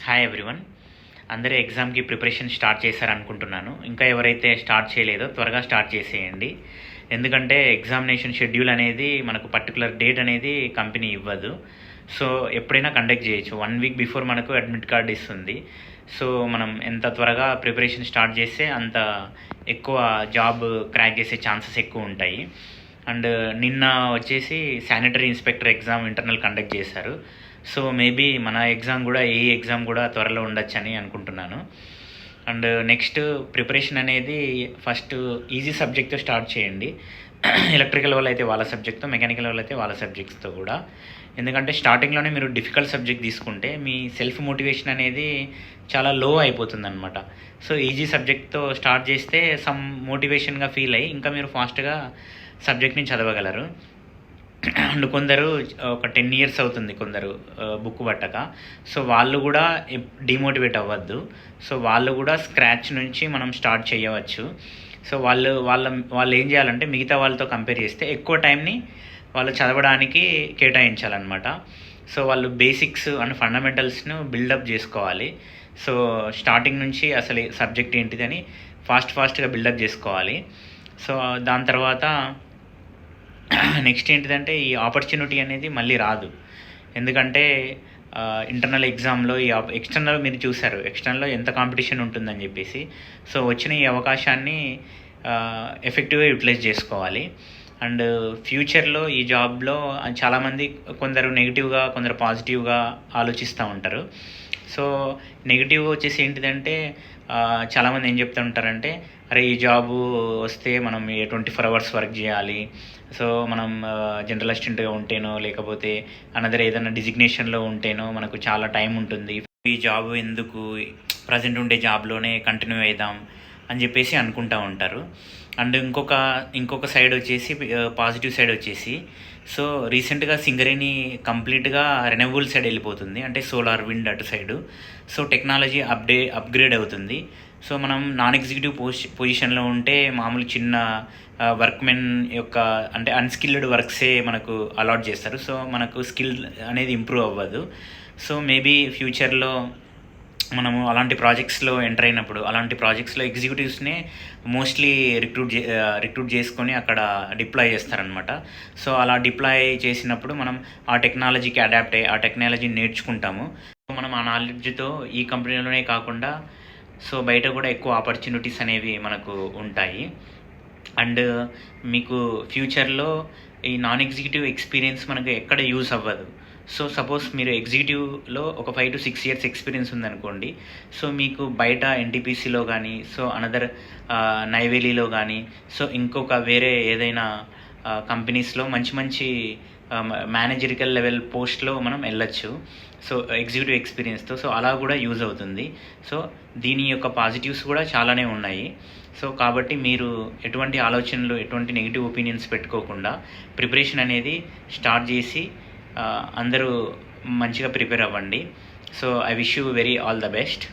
Hi everyone. అందరూ ఎగ్జామ్కి preparation start చేశారనుకుంటున్నాను. ఇంకా ఎవరైతే స్టార్ట్ చేయలేదో త్వరగా స్టార్ట్ చేసేయండి. ఎందుకంటే ఎగ్జామినేషన్ షెడ్యూల్ అనేది మనకు పర్టికులర్ డేట్ అనేది కంపెనీ ఇవ్వదు. సో ఎప్పుడైనా కండక్ట్ చేయొచ్చు. 1 వీక్ బిఫోర్ మనకు అడ్మిట్ కార్డ్ ఇస్తుంది. సో మనం ఎంత త్వరగా ప్రిపరేషన్ స్టార్ట్ చేస్తే అంత ఎక్కువ జాబ్ క్రాక్ చేసే ఛాన్సెస్ ఎక్కువ ఉంటాయి. అండ్ నిన్న వచ్చేసి sanitary inspector exam internal conduct చేశారు. సో మేబీ మన ఎగ్జామ్ కూడా ఎగ్జామ్ కూడా త్వరలో ఉండొచ్చని అనుకుంటున్నాను. అండ్ నెక్స్ట్ ప్రిపరేషన్ అనేది ఫస్ట్ ఈజీ సబ్జెక్ట్తో స్టార్ట్ చేయండి. ఎలక్ట్రికల్ వాళ్ళు అయితే వాళ్ళ సబ్జెక్ట్తో, మెకానికల్ వాళ్ళు అయితే వాళ్ళ సబ్జెక్ట్స్తో కూడా. ఎందుకంటే స్టార్టింగ్లోనే మీరు డిఫికల్ట్ సబ్జెక్ట్ తీసుకుంటే మీ సెల్ఫ్ మోటివేషన్ అనేది చాలా లో అయిపోతుంది అనమాట. సో ఈజీ సబ్జెక్ట్తో స్టార్ట్ చేస్తే సమ్ మోటివేషన్గా ఫీల్ అయ్యి ఇంకా మీరు ఫాస్ట్గా సబ్జెక్ట్ని చదవగలరు. అండ్ కొందరు ఒక 10 years అవుతుంది కొందరు బుక్ పట్టక. సో వాళ్ళు కూడా డిమోటివేట్ అవ్వద్దు. సో వాళ్ళు కూడా స్క్రాచ్ నుంచి మనం స్టార్ట్ చేయవచ్చు. సో వాళ్ళు ఏం చేయాలంటే మిగతా వాళ్ళతో కంపేర్ చేస్తే ఎక్కువ టైంని వాళ్ళు చదవడానికి కేటాయించాలన్నమాట. సో వాళ్ళు బేసిక్స్ అండ్ ఫండమెంటల్స్ను బిల్డప్ చేసుకోవాలి. సో స్టార్టింగ్ నుంచి అసలు సబ్జెక్ట్ ఏంటిదని ఫాస్ట్గా బిల్డప్ చేసుకోవాలి. సో దాని తర్వాత నెక్స్ట్ ఏంటిదంటే ఈ ఆపర్చునిటీ అనేది మళ్ళీ రాదు. ఎందుకంటే ఇంటర్నల్ ఎగ్జామ్లో ఎక్స్టర్నల్ మీరు చూశారు, ఎక్స్టర్నల్లో ఎంత కాంపిటీషన్ ఉంటుందని చెప్పేసి. సో వచ్చిన ఈ అవకాశాన్ని ఎఫెక్టివ్గా యూటిలైజ్ చేసుకోవాలి. అండ్ ఫ్యూచర్లో ఈ జాబ్లో చాలామంది కొందరు నెగిటివ్గా కొందరు పాజిటివ్గా ఆలోచిస్తూ ఉంటారు. సో నెగిటివ్ వచ్చేసి ఏంటిదంటే చాలామంది ఏం చెప్తూ ఉంటారంటే, అరే ఈ జాబు వస్తే మనం 24 hours వర్క్ చేయాలి. సో మనం జనరల్ అసిస్టెంట్గా ఉంటేనో లేకపోతే అనదర్ ఏదైనా డిజిగ్నేషన్లో ఉంటేనో మనకు చాలా టైం ఉంటుంది. ఈ జాబ్ ఎందుకు, ప్రజెంట్ ఉండే జాబ్లోనే కంటిన్యూ అవుదాం అని చెప్పేసి అనుకుంటూ ఉంటారు. అండ్ ఇంకొక సైడ్ వచ్చేసి పాజిటివ్ సైడ్ వచ్చేసి, సో రీసెంట్గా సింగరేణి కంప్లీట్గా రెన్యూవబుల్ సైడ్ వెళ్ళిపోతుంది, అంటే సోలార్, విండ్ అటు సైడు. సో టెక్నాలజీ అప్గ్రేడ్ అవుతుంది. సో మనం నాన్ ఎగ్జిక్యూటివ్ పొజిషన్లో ఉంటే మామూలు చిన్న వర్క్మెన్ యొక్క అంటే అన్స్కిల్డ్ వర్క్సే మనకు అలాట్ చేస్తారు. సో మనకు స్కిల్ అనేది ఇంప్రూవ్ అవ్వదు. సో మేబీ ఫ్యూచర్లో మనము అలాంటి ప్రాజెక్ట్స్లో ఎంటర్ అయినప్పుడు అలాంటి ప్రాజెక్ట్స్లో ఎగ్జిక్యూటివ్స్నే మోస్ట్లీ రిక్రూట్ చేసుకొని అక్కడ డిప్లాయ్ చేస్తారనమాట. సో అలా డిప్లాయ్ చేసినప్పుడు మనం ఆ టెక్నాలజీకి అడాప్ట్ అయ్యి ఆ టెక్నాలజీని నేర్చుకుంటాము. సో మనం ఆ నాలెడ్జ్తో ఈ కంపెనీలోనే కాకుండా సో బయట కూడా ఎక్కువ ఆపర్చునిటీస్ అనేవి మనకు ఉంటాయి. అండ్ మీకు ఫ్యూచర్లో ఈ నాన్ ఎగ్జిక్యూటివ్ ఎక్స్పీరియన్స్ మనకు ఎక్కడ యూస్ అవ్వదు. సో సపోజ్ మీరు ఎగ్జిక్యూటివ్లో ఒక 5 to 6 years ఎక్స్పీరియన్స్ ఉందనుకోండి. సో మీకు బయట ఎన్టీపీసీలో కానీ, సో అనదర్ నైవేలీలో కానీ, సో ఇంకొక వేరే ఏదైనా కంపెనీస్లో మంచి మేనేజరికల్ లెవెల్ పోస్ట్లో మనం వెళ్ళొచ్చు. సో ఎగ్జిక్యూటివ్ ఎక్స్పీరియన్స్తో. సో అలా కూడా యూజ్ అవుతుంది. సో దీని యొక్క పాజిటివ్స్ కూడా చాలానే ఉన్నాయి. సో కాబట్టి మీరు ఎటువంటి ఆలోచనలు, ఎటువంటి నెగిటివ్ ఒపీనియన్స్ పెట్టుకోకుండా ప్రిపరేషన్ అనేది స్టార్ట్ చేసి అందరూ మంచిగా ప్రిపేర్ అవ్వండి. So I wish you very all the best.